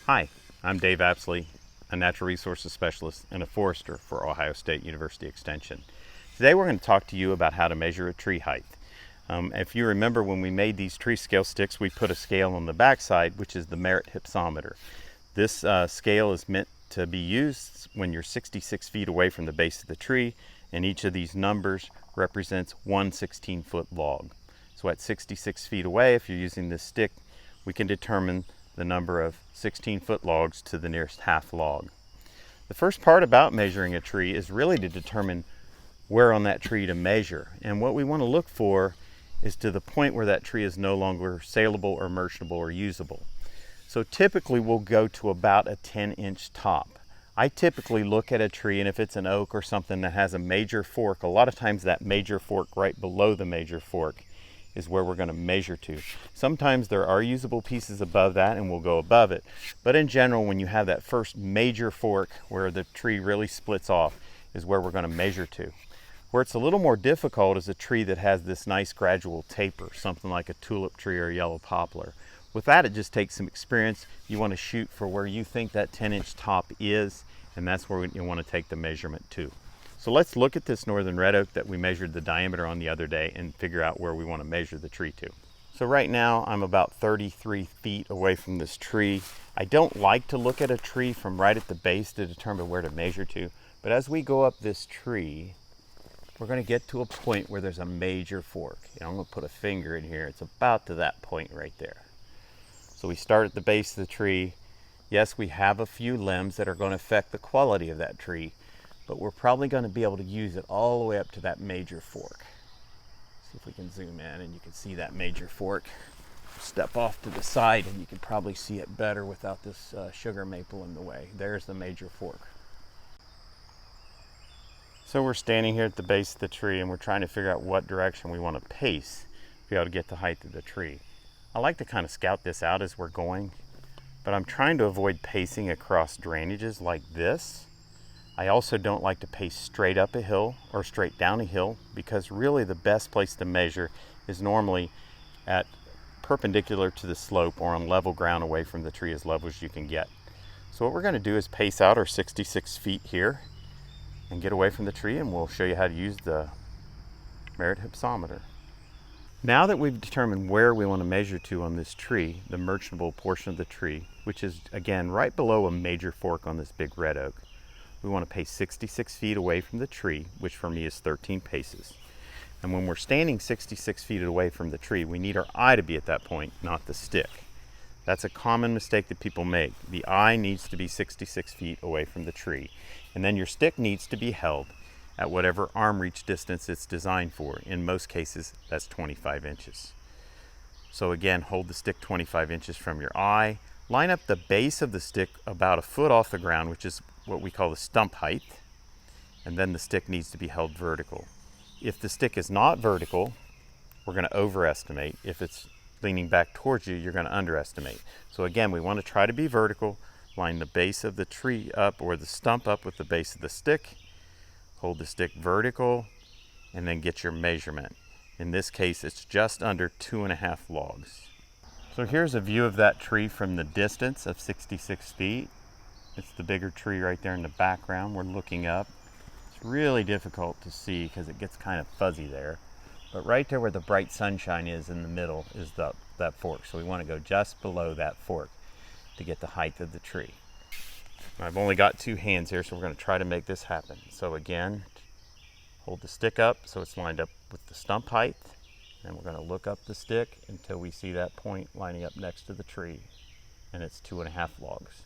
Hi, I'm Dave Apsley, a natural resources specialist and a forester for Ohio State University Extension. Today we're going to talk to you about how to measure a tree height. If you remember, when we made these tree scale sticks, we put a scale on the backside, which is the Merritt Hypsometer. This scale is meant to be used when you're 66 feet away from the base of the tree, and each of these numbers represents one 16-foot log. So at 66 feet away, if you're using this stick, we can determine the number of 16-foot logs to the nearest half log. The first part about measuring a tree is really to determine where on that tree to measure. And what we want to look for is to the point where that tree is no longer saleable or merchantable or usable. So typically we'll go to about a 10-inch top. I typically look at a tree, and if it's an oak or something that has a major fork, a lot of times that major fork right below the major fork is where we're going to measure to. Sometimes there are usable pieces above that and we'll go above it. But in general, when you have that first major fork where the tree really splits off is where we're going to measure to. Where it's a little more difficult is a tree that has this nice gradual taper, something like a tulip tree or a yellow poplar. With that, it just takes some experience. You want to shoot for where you think that 10-inch top is, and that's where you want to take the measurement to. So let's look at this northern red oak that we measured the diameter on the other day and figure out where we want to measure the tree to. So right now I'm about 33 feet away from this tree. I don't like to look at a tree from right at the base to determine where to measure to, but as we go up this tree, we're going to get to a point where there's a major fork. I'm going to put a finger in here. It's about to that point right there. So we start at the base of the tree. Yes, we have a few limbs that are going to affect the quality of that tree, but we're probably going to be able to use it all the way up to that major fork. See if we can zoom in and you can see that major fork. Step off to the side and you can probably see it better without this sugar maple in the way. There's the major fork. So we're standing here at the base of the tree and we're trying to figure out what direction we want to pace to be able to get the height of the tree. I like to kind of scout this out as we're going, but I'm trying to avoid pacing across drainages like this. I also don't like to pace straight up a hill or straight down a hill, because really the best place to measure is normally at perpendicular to the slope or on level ground away from the tree, as level as you can get. So what we're going to do is pace out our 66 feet here and get away from the tree, and we'll show you how to use the Merritt Hypsometer. Now that we've determined where we want to measure to on this tree, the merchantable portion of the tree, which is again right below a major fork on this big red oak, we want to pace 66 feet away from the tree, which for me is 13 paces. And when we're standing 66 feet away from the tree, we need our eye to be at that point, not the stick. That's a common mistake that people make. The eye needs to be 66 feet away from the tree. And then your stick needs to be held at whatever arm reach distance it's designed for. In most cases, that's 25 inches. So again, hold the stick 25 inches from your eye. Line up the base of the stick about a foot off the ground, which is what we call the stump height, and then the stick needs to be held vertical. If the stick is not vertical, we're going to overestimate. If it's leaning back towards you, you're going to underestimate. So again, we want to try to be vertical. Line the base of the tree up, or the stump up, with the base of the stick. Hold the stick vertical, and then get your measurement. In this case, it's just under 2.5 logs. So here's a view of that tree from the distance of 66 feet. It's the bigger tree right there in the background. We're looking up. It's really difficult to see because it gets kind of fuzzy there. But right there where the bright sunshine is in the middle is that fork. So we want to go just below that fork to get the height of the tree. I've only got two hands here, so we're going to try to make this happen. So again, hold the stick up so it's lined up with the stump height. And we're going to look up the stick until we see that point lining up next to the tree, and it's 2.5 logs.